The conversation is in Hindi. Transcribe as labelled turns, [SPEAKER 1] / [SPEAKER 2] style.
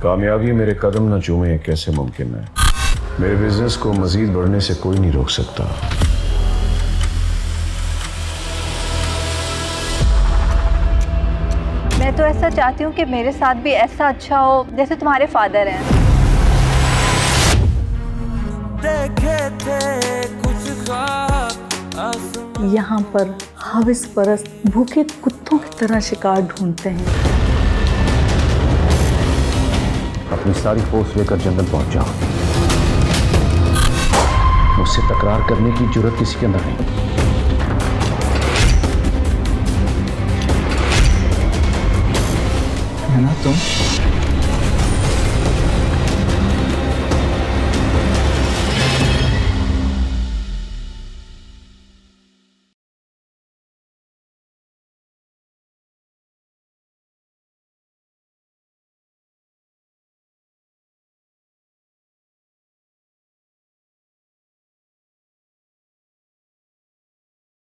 [SPEAKER 1] कामयाबी मेरे कदम न चूमे कैसे मुमकिन है? मेरे बिजनेस को मजीद बढ़ने से कोई नहीं रोक सकता।
[SPEAKER 2] मैं तो ऐसा चाहती हूँ कि मेरे साथ भी ऐसा अच्छा हो जैसे तुम्हारे फादर हैं।
[SPEAKER 3] यहाँ पर हविस परस्त भूखे कुत्तों की तरह शिकार ढूंढते हैं।
[SPEAKER 1] अपनी सारी फोर्स लेकर जंगल पहुंच जाओ। मुझसे तकरार करने की जुर्रत किसी के अंदर नहीं।
[SPEAKER 4] है ना तुम?